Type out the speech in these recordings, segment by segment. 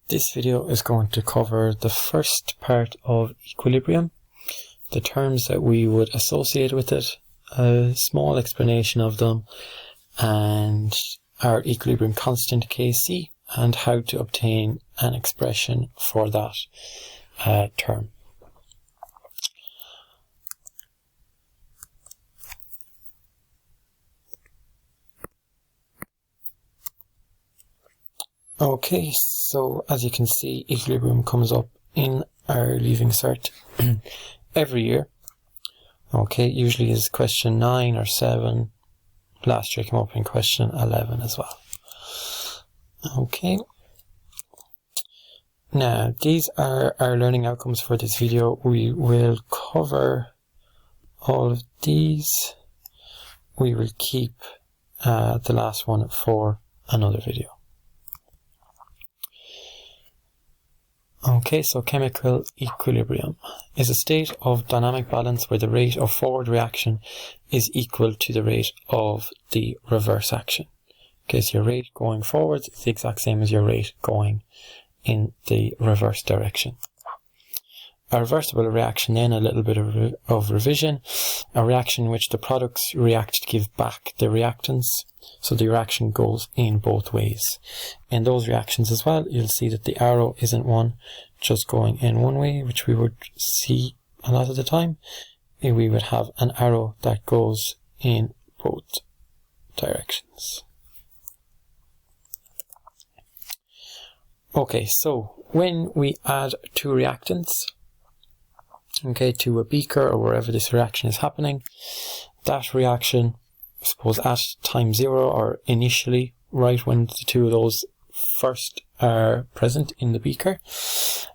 This video is going to cover the first part of equilibrium, the terms that we would associate with it, a small explanation of them, and our equilibrium constant Kc, and how to obtain an expression for that term. Okay, so as you can see, equilibrium comes up in our Leaving Cert every year. Okay, usually is question 9 or 7. Last year came up in question 11 as well. Okay. Now, these are our learning outcomes for this video. We will cover all of these. We will keep the last one for another video. Okay, so chemical equilibrium is a state of dynamic balance where the rate of forward reaction is equal to the rate of the reverse action. Okay, so your rate going forwards is the exact same as your rate going in the reverse direction. A reversible reaction, then a little bit of revision, a reaction in which the products react to give back the reactants. So the reaction goes in both ways. In those reactions as well, you'll see that the arrow isn't one just going in one way, which we would see a lot of the time. We would have an arrow that goes in both directions. Okay, so when we add two reactants, okay, to a beaker or wherever this reaction is happening, that reaction, I suppose at time 0 or initially, right when the two of those first are present in the beaker,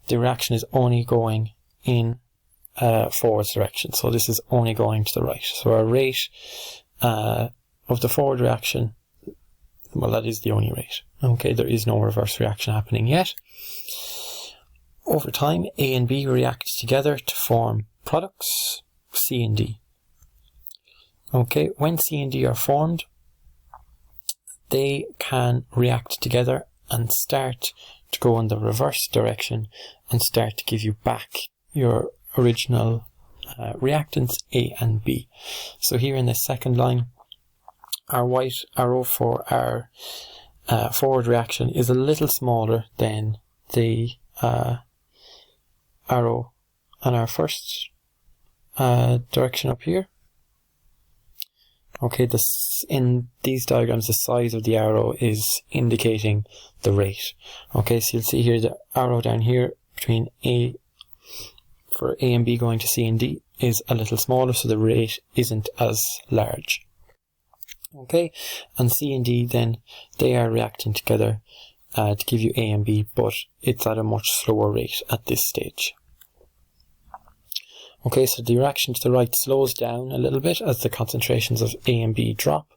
the reaction is only going in forwards direction. So this is only going to the right. So our rate of the forward reaction, well, that is the only rate. Okay, there is no reverse reaction happening yet. Over time, A and B react together to form products, C and D. Okay, when C and D are formed, they can react together and start to go in the reverse direction and start to give you back your original reactants A and B. So here in this second line, our white arrow for our forward reaction is a little smaller than the arrow on our first direction up here. Okay, in these diagrams, the size of the arrow is indicating the rate. Okay, so you'll see here the arrow down here between for A and B going to C and D is a little smaller, so the rate isn't as large. Okay, and C and D then, they are reacting together to give you A and B, but it's at a much slower rate at this stage. Okay, so the reaction to the right slows down a little bit as the concentrations of A and B drop,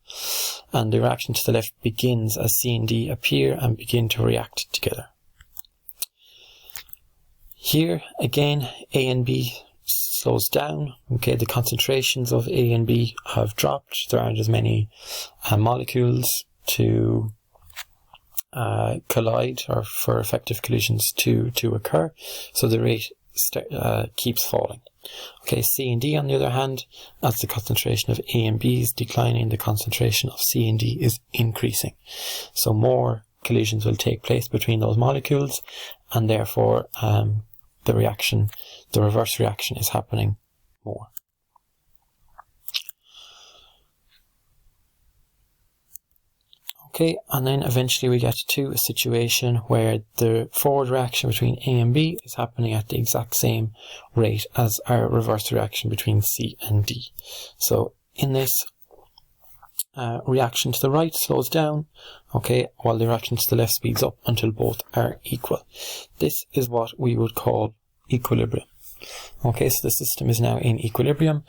and the reaction to the left begins as C and D appear and begin to react together. Here, again, A and B slows down. Okay, the concentrations of A and B have dropped. There aren't as many molecules to collide or for effective collisions to occur, so the rate keeps falling. Okay, C and D on the other hand, as the concentration of A and B is declining, the concentration of C and D is increasing. So more collisions will take place between those molecules, and therefore the reverse reaction is happening more. Okay, and then eventually we get to a situation where the forward reaction between A and B is happening at the exact same rate as our reverse reaction between C and D. So in this, reaction to the right slows down, okay, while the reaction to the left speeds up until both are equal. This is what we would call equilibrium. Okay, so the system is now in equilibrium.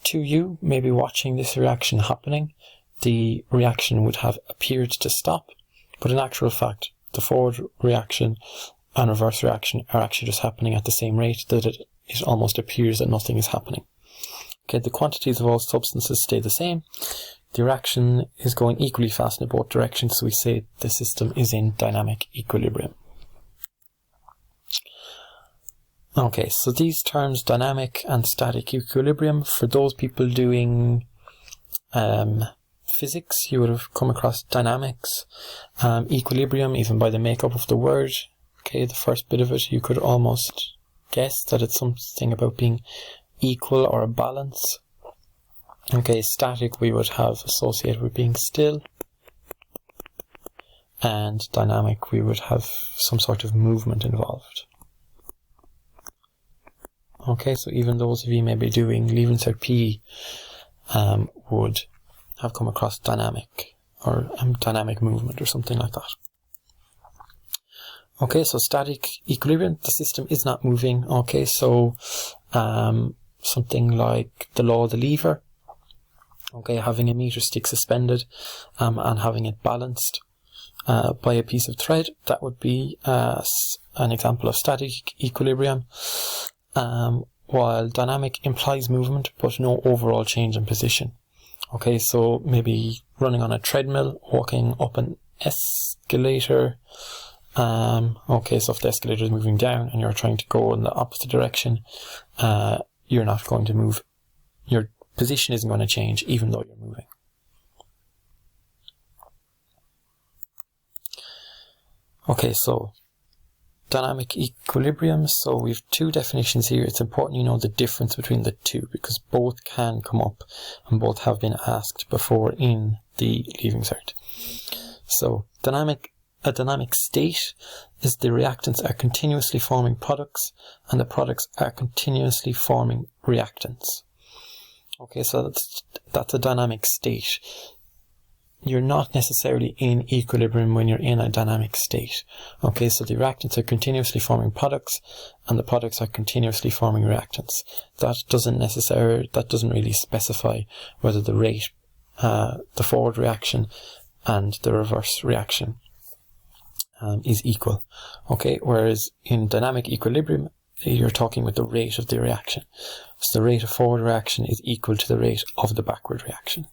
To you, maybe watching this reaction happening, the reaction would have appeared to stop, but in actual fact, the forward reaction and reverse reaction are actually just happening at the same rate that it almost appears that nothing is happening. Okay, the quantities of all substances stay the same. The reaction is going equally fast in both directions, so we say the system is in dynamic equilibrium. Okay, so these terms, dynamic and static equilibrium, for those people doing physics, you would have come across dynamics. Equilibrium, even by the makeup of the word, okay, the first bit of it, you could almost guess that it's something about being equal or a balance. Okay, static we would have associated with being still, and dynamic we would have some sort of movement involved. Okay, so even those of you maybe doing Leaving Cert PE would have come across dynamic or dynamic movement or something like that. Okay, so static equilibrium, the system is not moving. Okay, so something like the law of the lever. Okay, having a meter stick suspended and having it balanced by a piece of thread, that would be an example of static equilibrium. While dynamic implies movement but no overall change in position. Okay, so maybe running on a treadmill, walking up an escalator. Okay, so if the escalator is moving down and you're trying to go in the opposite direction, you're not going to move. Your position isn't going to change even though you're moving. Okay, so dynamic equilibrium. So we have two definitions here. It's important you know the difference between the two because both can come up and both have been asked before in the Leaving Cert. So a dynamic state is the reactants are continuously forming products and the products are continuously forming reactants. Okay, so that's a dynamic state. You're not necessarily in equilibrium when you're in a dynamic state. Okay, so the reactants are continuously forming products and the products are continuously forming reactants. That doesn't really specify whether the rate, the forward reaction and the reverse reaction is equal. Okay, whereas in dynamic equilibrium, you're talking with the rate of the reaction. So the rate of forward reaction is equal to the rate of the backward reaction.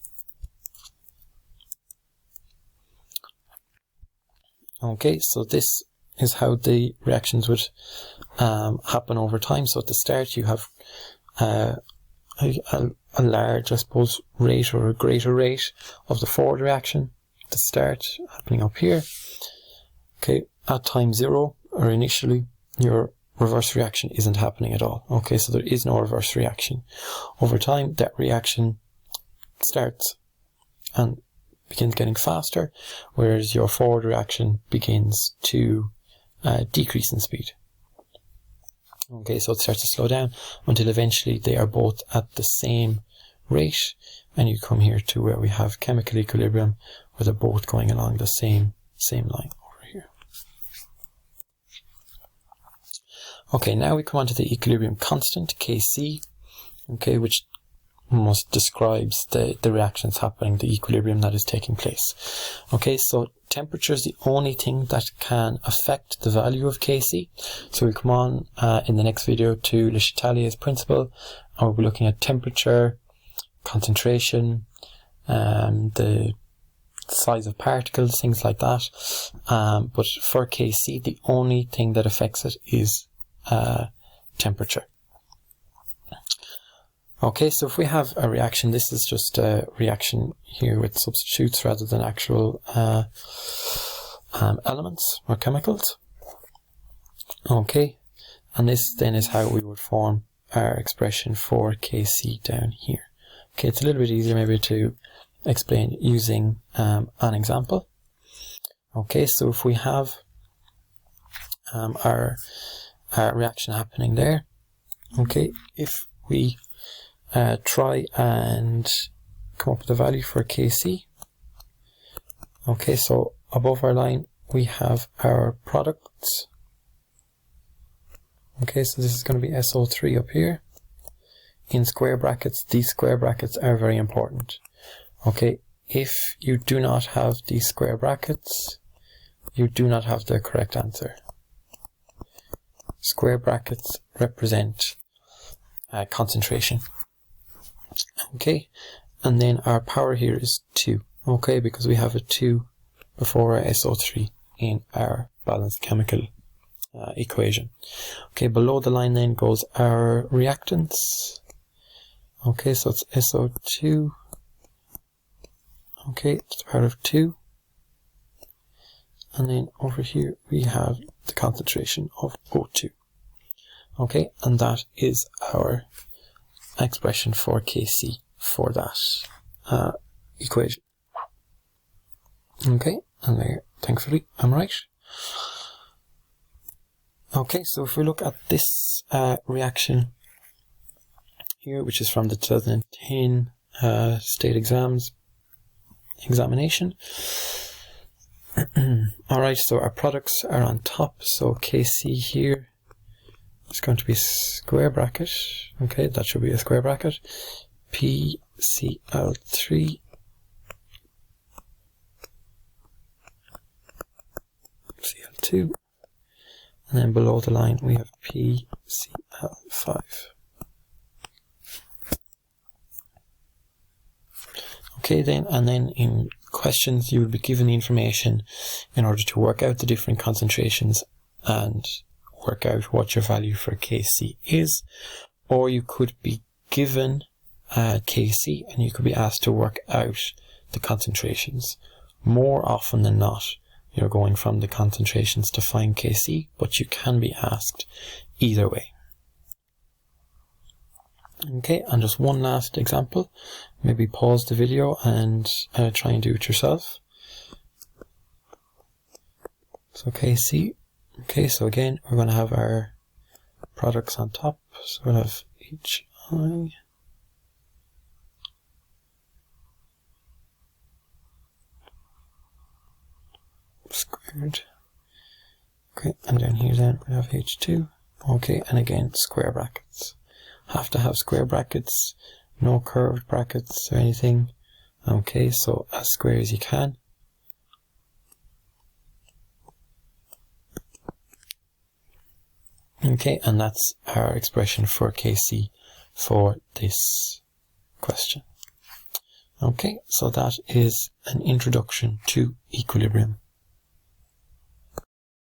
Okay, so this is how the reactions would happen over time. So at the start you have a large, I suppose, rate or a greater rate of the forward reaction at the start happening up here. Okay, at time 0 or initially your reverse reaction isn't happening at all. Okay, so there is no reverse reaction. Over time that reaction starts and begins getting faster, whereas your forward reaction begins to decrease in speed. Okay, so it starts to slow down until eventually they are both at the same rate, and you come here to where we have chemical equilibrium, where they're both going along the same line over here. Okay, now we come on to the equilibrium constant, Kc, okay, which almost describes the reactions happening, the equilibrium that is taking place. Okay, so temperature is the only thing that can affect the value of Kc. So we'll come on in the next video to Le Chatelier's principle, and we'll be looking at temperature, concentration, the size of particles, things like that. But for Kc, the only thing that affects it is temperature. Okay, so if we have a reaction, this is just a reaction here with substitutes rather than actual elements or chemicals. Okay, and this then is how we would form our expression for Kc down here. Okay, it's a little bit easier maybe to explain using an example. Okay, so if we have our reaction happening there, okay, if we try and come up with a value for Kc. Okay, so above our line we have our products. Okay, so this is going to be SO3 up here. In square brackets, these square brackets are very important. Okay, if you do not have these square brackets, you do not have the correct answer. Square brackets represent concentration. Okay, and then our power here is 2, okay, because we have a 2 before our SO3 in our balanced chemical equation. Okay, below the line then goes our reactants. Okay, so it's SO2. Okay, it's part of 2. And then over here we have the concentration of O2. Okay, and that is our expression for Kc for that equation. Okay, and there, thankfully I'm right. Okay, so if we look at this reaction here, which is from the 2010 state examination. Alright, so our products are on top, so Kc here is going to be square bracket. Okay, that should be a square bracket. PCl3 Cl2, and then below the line we have PCl5. Okay then, and then in questions you will be given the information in order to work out the different concentrations and work out what your value for Kc is, or you could be given Kc and you could be asked to work out the concentrations. More often than not you're going from the concentrations to find Kc, but you can be asked either way. Okay, and just one last example. Maybe pause the video and try and do it yourself. So Kc. Okay, so again, we're going to have our products on top. So we'll have Hi squared. Okay, and down here then we have H2. Okay, and again, square brackets. Have to have square brackets, no curved brackets or anything. Okay, so as square as you can. Okay, and that's our expression for Kc for this question. Okay, so that is an introduction to equilibrium.